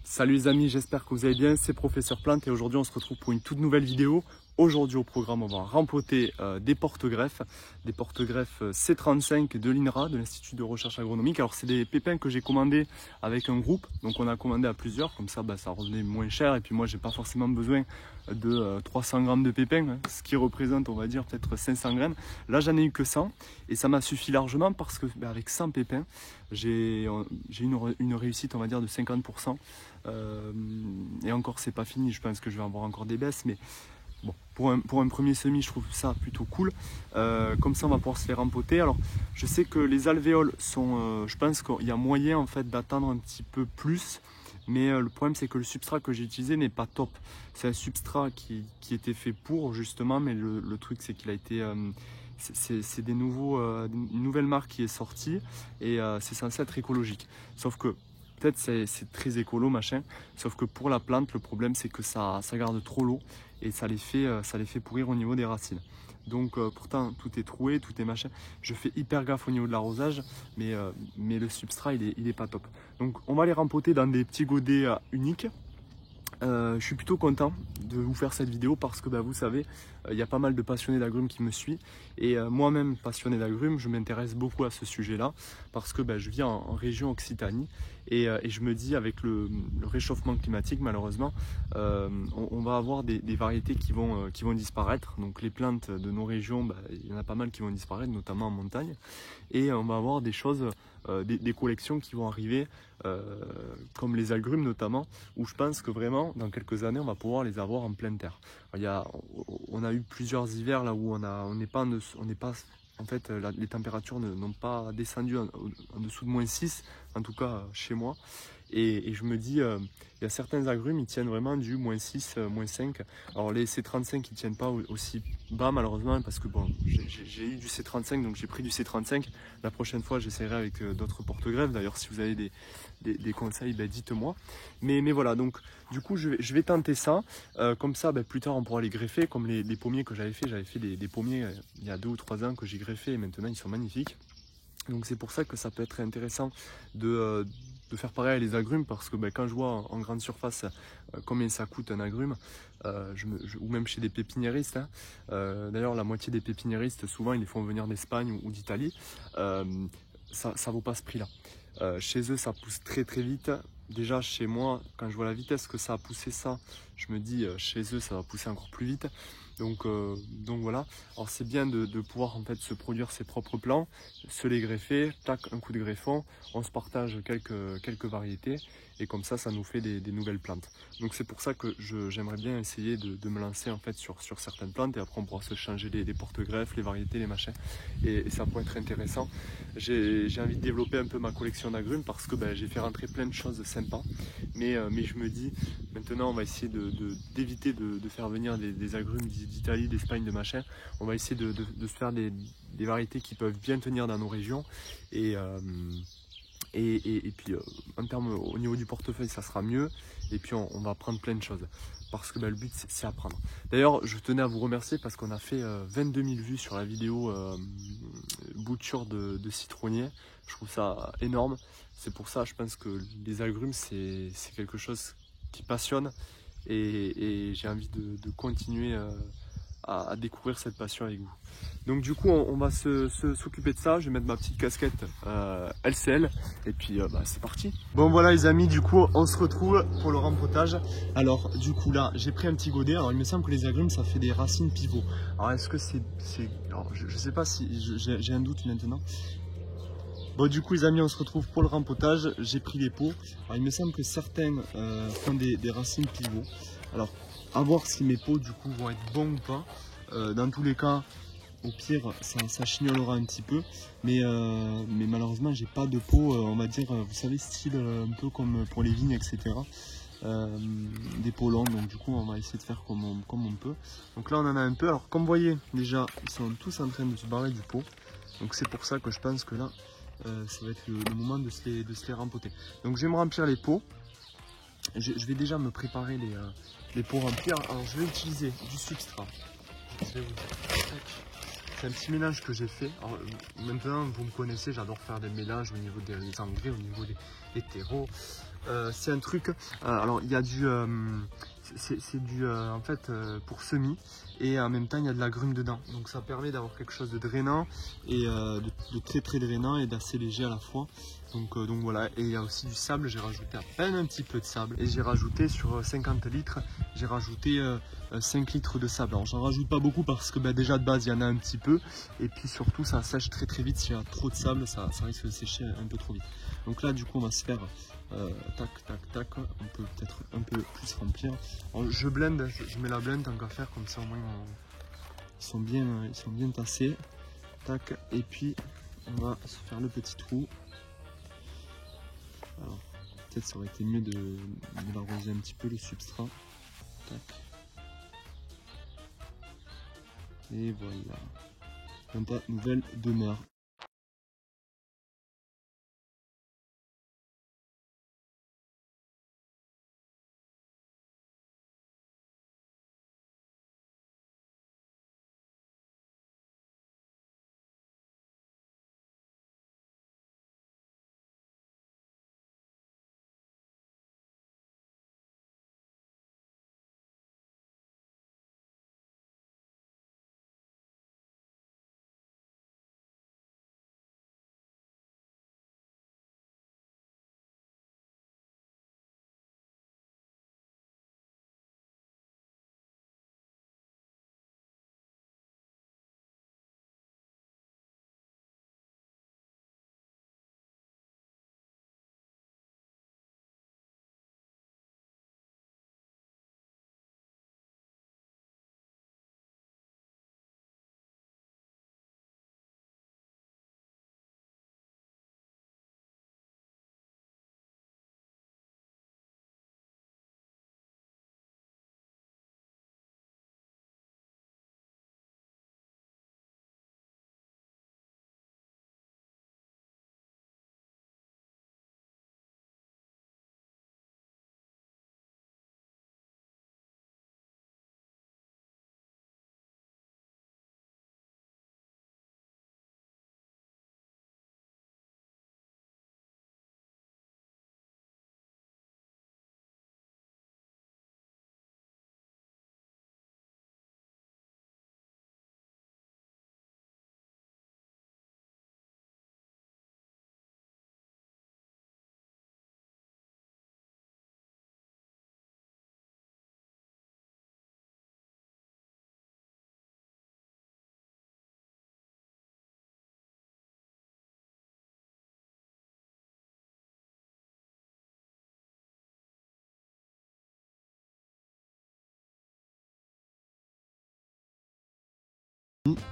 Salut les amis, j'espère que vous allez bien, c'est Professeur Plante et aujourd'hui on se retrouve pour une toute nouvelle vidéo. Aujourd'hui au programme on va rempoter des porte-greffes C35 de l'INRA, de l'Institut de Recherche Agronomique. Alors c'est des pépins que j'ai commandés avec un groupe, donc on a commandé à plusieurs, comme ça ça revenait moins cher et puis moi j'ai pas forcément besoin de 300 grammes de pépins, hein, ce qui représente on va dire peut-être 500 graines. Là j'en ai eu que 100 et ça m'a suffi largement parce que avec 100 pépins j'ai une réussite on va dire de 50%. Et encore c'est pas fini, je pense que je vais avoir encore des baisses, mais bon, pour un premier semis je trouve ça plutôt cool. Comme ça on va pouvoir se les rempoter. Alors je sais que les alvéoles sont, je pense qu'il y a moyen en fait d'attendre un petit peu plus, mais le problème c'est que le substrat que j'ai utilisé n'est pas top. C'est un substrat qui était fait pour justement, mais le truc c'est qu'il a été c'est une nouvelle marque qui est sortie et c'est censé être écologique, sauf que peut-être c'est très écolo machin, sauf que pour la plante le problème c'est que ça garde trop l'eau et ça les fait pourrir au niveau des racines. Donc pourtant tout est troué, tout est machin, je fais hyper gaffe au niveau de l'arrosage, mais le substrat il est pas top. Donc on va les rempoter dans des petits godets uniques. Je suis plutôt content de vous faire cette vidéo parce que vous savez, il y a pas mal de passionnés d'agrumes qui me suivent et moi-même passionné d'agrumes, je m'intéresse beaucoup à ce sujet-là parce que je vis en région Occitanie et je me dis avec le réchauffement climatique malheureusement, on va avoir des variétés qui vont disparaître. Donc les plantes de nos régions, il y en a pas mal qui vont disparaître, notamment en montagne, et on va avoir des choses, des collections qui vont arriver, comme les agrumes notamment, où je pense que vraiment dans quelques années on va pouvoir les avoir en pleine terre. On a eu plusieurs hivers là où on n'est pas en fait les températures n'ont pas descendu en dessous de -6, en tout cas chez moi, et je me dis il y a certains agrumes ils tiennent vraiment du -6, -5. Alors les C35 ils tiennent pas aussi bas malheureusement parce que bon, j'ai eu du C35 donc j'ai pris du C35. La prochaine fois j'essaierai avec d'autres porte-greffes. D'ailleurs si vous avez des conseils dites-moi, mais voilà, donc du coup je vais tenter ça, comme ça plus tard on pourra les greffer comme les pommiers que j'avais fait des pommiers il y a 2 ou 3 ans que j'ai greffé et maintenant ils sont magnifiques. Donc c'est pour ça que ça peut être intéressant de faire pareil à les agrumes, parce que quand je vois en grande surface combien ça coûte un agrume, ou même chez des pépiniéristes, hein, d'ailleurs la moitié des pépiniéristes souvent ils les font venir d'Espagne ou d'Italie, ça vaut pas ce prix là. Chez eux ça pousse très vite. Déjà chez moi quand je vois la vitesse que ça a poussé ça, je me dis chez eux ça va pousser encore plus vite. Donc voilà, alors c'est bien de pouvoir en fait se produire ses propres plants, se les greffer, tac, un coup de greffon, on se partage quelques variétés et comme ça nous fait des nouvelles plantes. Donc c'est pour ça que j'aimerais bien essayer de me lancer en fait sur certaines plantes et après on pourra se changer les porte-greffes, les variétés, les machins, et ça pourrait être intéressant. J'ai envie de développer un peu ma collection d'agrumes parce que j'ai fait rentrer plein de choses sympas, mais je me dis maintenant on va essayer d'éviter de faire venir des agrumes d'Italie, d'Espagne, de machin. On va essayer de se faire des variétés qui peuvent bien tenir dans nos régions et puis en termes au niveau du portefeuille ça sera mieux, et puis on va apprendre plein de choses parce que le but c'est apprendre. D'ailleurs je tenais à vous remercier parce qu'on a fait 22 000 vues sur la vidéo bouture de citronnier. Je trouve ça énorme, c'est pour ça je pense que les agrumes c'est quelque chose qui passionne et j'ai envie de continuer à découvrir cette passion avec vous. Donc du coup on va s'occuper de ça. Je vais mettre ma petite casquette LCL et puis c'est parti. Bon voilà les amis, du coup on se retrouve pour le rempotage. Alors du coup là j'ai pris un petit godet. Alors il me semble que les agrumes ça fait des racines pivots. Alors est-ce que c'est... Alors je sais pas si... j'ai un doute maintenant. Bon du coup les amis on se retrouve pour le rempotage. J'ai pris les pots. Alors il me semble que certains font des racines pivots. Alors à voir si mes pots du coup vont être bons ou pas. Dans tous les cas au pire ça chignolera un petit peu, mais malheureusement j'ai pas de pot on va dire vous savez style un peu comme pour les vignes etc, des pots longs. Donc du coup on va essayer de faire comme on peut. Donc là on en a un peu. Alors comme vous voyez déjà ils sont tous en train de se barrer du pot, donc c'est pour ça que je pense que là ça va être le moment de se les rempoter. Donc je vais me remplir les pots. Je vais déjà me préparer les pots remplis. Alors je vais utiliser du substrat. C'est un petit mélange que j'ai fait. Alors, maintenant vous me connaissez, j'adore faire des mélanges au niveau des engrais, au niveau des terreaux. c'est un truc, alors il y a du, c'est du, en fait, pour semis, et en même temps il y a de l'agrumes dedans. Donc ça permet d'avoir quelque chose de drainant, et de très très drainant et d'assez léger à la fois. Donc voilà, et il y a aussi du sable, j'ai rajouté à peine un petit peu de sable. Et j'ai rajouté sur 50 litres, j'ai rajouté 5 litres de sable. Alors j'en rajoute pas beaucoup parce que déjà de base il y en a un petit peu. Et puis surtout ça sèche très très vite, s'il y a trop de sable ça risque de sécher un peu trop vite. Donc là du coup on va se faire tac tac tac, on peut peut-être un peu plus remplir. Alors, je blende, je mets la blende tant qu'à faire, comme ça au moins ils sont bien tassés. Tac, et puis on va se faire le petit trou. Alors, peut-être ça aurait été mieux de l'arroser un petit peu le substrat. Tac. Et voilà. Dans ta nouvelle demeure.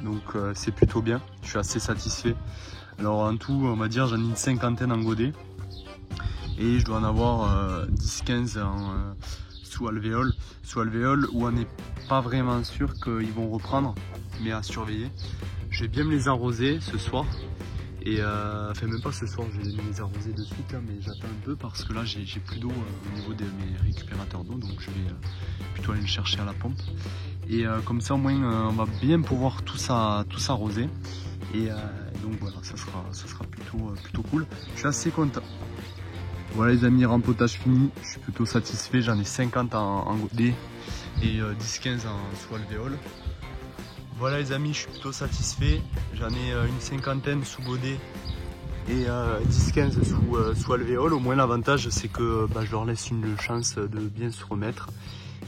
Donc c'est plutôt bien, je suis assez satisfait. Alors en tout on va dire j'en ai une cinquantaine en godet et je dois en avoir 10-15 sous alvéole où on n'est pas vraiment sûr qu'ils vont reprendre, mais à surveiller. Je vais bien me les arroser ce soir. Et enfin même pas ce soir, je vais les arroser de suite là, mais j'attends un peu parce que là j'ai plus d'eau au niveau de mes récupérateurs d'eau, donc je vais plutôt aller le chercher à la pompe. Et comme ça au moins on va bien pouvoir tout s'arroser. Et donc voilà, ça sera plutôt cool. Je suis assez content. Voilà les amis, rempotage fini, je suis plutôt satisfait, j'en ai 50 en godet et 10-15 sous alvéole. Voilà les amis, je suis plutôt satisfait, j'en ai une cinquantaine sous godet et 10-15 sous alvéole. Au moins l'avantage c'est que je leur laisse une chance de bien se remettre.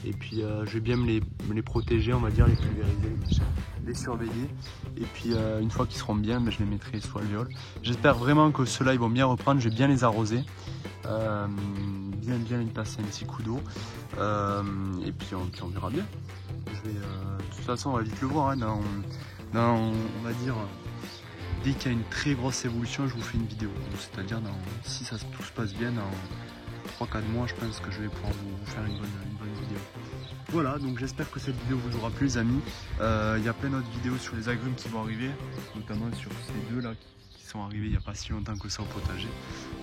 Et puis je vais bien me les protéger, on va dire, les pulvériser, les surveiller. Et puis une fois qu'ils seront bien, je les mettrai sous alvéole. J'espère vraiment que ceux-là ils vont bien reprendre, je vais bien les arroser. Bien y passer un petit coup d'eau. Et puis on verra bien. De toute façon on va vite le voir, hein, on va dire dès qu'il y a une très grosse évolution je vous fais une vidéo. C'est-à-dire si tout se passe bien dans 3-4 mois je pense que je vais pouvoir vous faire une bonne vidéo. Voilà, donc j'espère que cette vidéo vous aura plu les amis. Il y a plein d'autres vidéos sur les agrumes qui vont arriver, notamment sur ces deux là qui sont arrivés il n'y a pas si longtemps que ça au potager.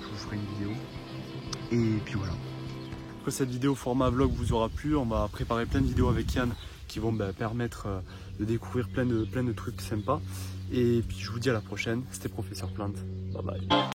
Je vous ferai une vidéo. Et puis voilà. Que cette vidéo format vlog vous aura plu, on va préparer plein de vidéos avec Yann qui vont permettre de découvrir plein de trucs sympas. Et puis je vous dis à la prochaine, c'était Professeur Plante. Bye bye.